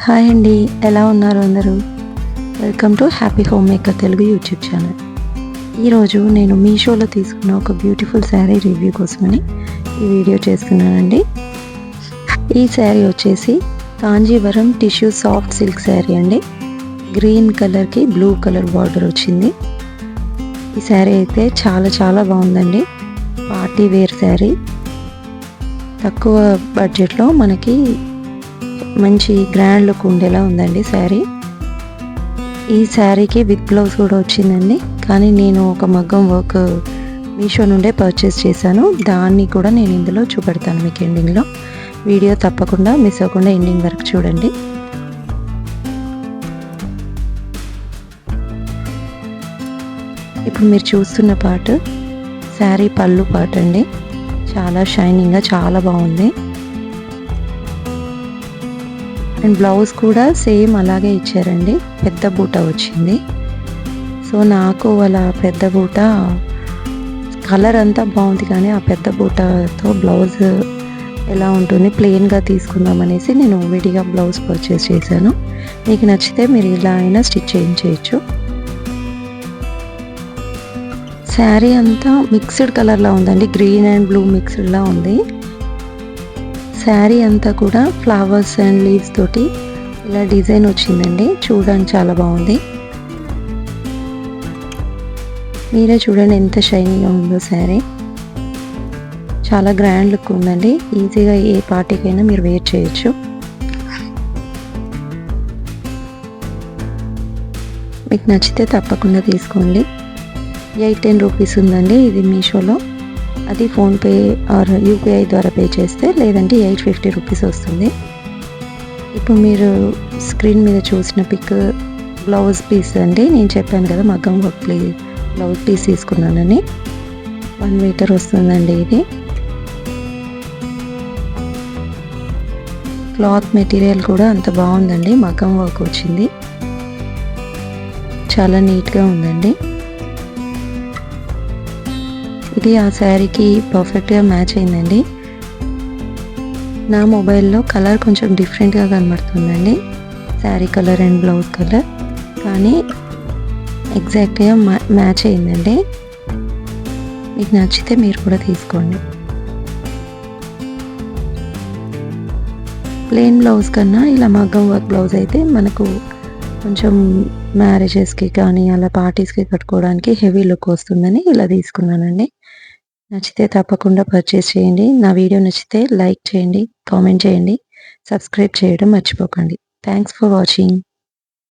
Hi అండి. ఎలా ఉన్నారు అందరూ? Welcome to happy home maker Telugu YouTube channel. ఈరోజు నేను మీషోలో తీసుకున్న ఒక బ్యూటిఫుల్ శారీ రివ్యూ కోసమని ఈ వీడియో చేస్తున్నానండి. ఈ శారీ వచ్చేసి Kanjeevaram tissue soft silk sari అండి. గ్రీన్ కలర్కి బ్లూ కలర్ బార్డర్ వచ్చింది. ఈ శారీ అయితే చాలా బాగుందండి. Party wear sari. తక్కువ బడ్జెట్లో మనకి మంచి గ్రాండ్ లుక్ ఉండేలా ఉందండి శారీ. ఈ శారీకి విత్ బ్లౌజ్ కూడా వచ్చిందండి. కానీ నేను ఒక మగ్గం వర్క్ మీషో నుండే పర్చేస్ చేశాను. దాన్ని కూడా నేను ఇందులో చూపెడతాను మీకు ఎండింగ్లో. వీడియో తప్పకుండా మిస్ అవ్వకుండా ఎండింగ్ వరకు చూడండి. ఇప్పుడు మీరు చూస్తున్న పార్ట్ శారీ పళ్ళు పార్ట్ అండి. చాలా షైనింగ్గా చాలా బాగుంది. అండ్ బ్లౌజ్ కూడా సేమ్ అలాగే ఇచ్చారండి. పెద్ద బూట వచ్చింది. సో నాకు అలా పెద్ద బూట కలర్ అంతా బాగుంది, కానీ ఆ పెద్ద బూటతో బ్లౌజ్ ఎలా ఉంటుంది ప్లెయిన్గా తీసుకుందాం అనేసి నేను విడిగా బ్లౌజ్ పర్చేస్ చేశాను. మీకు నచ్చితే మీరు ఇలా అయినా స్టిచ్ చేయించేయచ్చు. శారీ అంతా మిక్స్డ్ కలర్లా ఉందండి. గ్రీన్ అండ్ బ్లూ మిక్స్డ్లా ఉంది. శారీ అంతా కూడా ఫ్లవర్స్ అండ్ లీవ్స్ తోటి ఇలా డిజైన్ వచ్చిందండి. చూడడానికి చాలా బాగుంది. మీరే చూడండి ఎంత షైనీగా ఉందో శారీ. చాలా గ్రాండ్ లుక్ ఉందండి. ఈజీగా ఏ పార్టీకైనా మీరు వేర్ చేయొచ్చు. మీకు నచ్చితే తప్పకుండా తీసుకోండి. 8-10 రూపీస్ ఉందండి ఇది మీషోలో. అది ఫోన్పే ఆర్ యూపీఐ ద్వారా పే చేస్తే, లేదంటే 850 రూపీస్ వస్తుంది. ఇప్పుడు మీరు స్క్రీన్ మీద చూసిన పిక్ బ్లౌజ్ పీస్ అండి. నేను చెప్పాను కదా మగ్గం వర్క్ బ్లౌజ్ పీస్ తీసుకున్నానని. 1 మీటర్ వస్తుందండి ఇది. క్లాత్ మెటీరియల్ కూడా అంత బాగుందండి. మగ్గం వర్క్ వచ్చింది. చాలా నీట్గా ఉందండి. ఇది ఆ శారీకి పర్ఫెక్ట్గా మ్యాచ్ అయిందండి. నా మొబైల్లో కలర్ కొంచెం డిఫరెంట్గా కనబడుతుందండి, sari colour and blouse colour, కానీ ఎగ్జాక్ట్గా మ్యాచ్ అయిందండి. మీకు నచ్చితే మీరు కూడా తీసుకోండి. ప్లెయిన్ బ్లౌజ్ కన్నా ఇలా మగ్గం వర్క్ బ్లౌజ్ అయితే మనకు కొంచెం మ్యారేజెస్కి కానీ అలా పార్టీస్కి కట్టుకోవడానికి హెవీ లుక్ వస్తుందని ఇలా తీసుకున్నానండి. నచ్చితే తప్పకుండా పర్చేస్ చేయండి. నా వీడియో నచ్చితే లైక్ చేయండి, కామెంట్ చేయండి, సబ్స్క్రైబ్ చేయడం మర్చిపోకండి. Thanks for watching.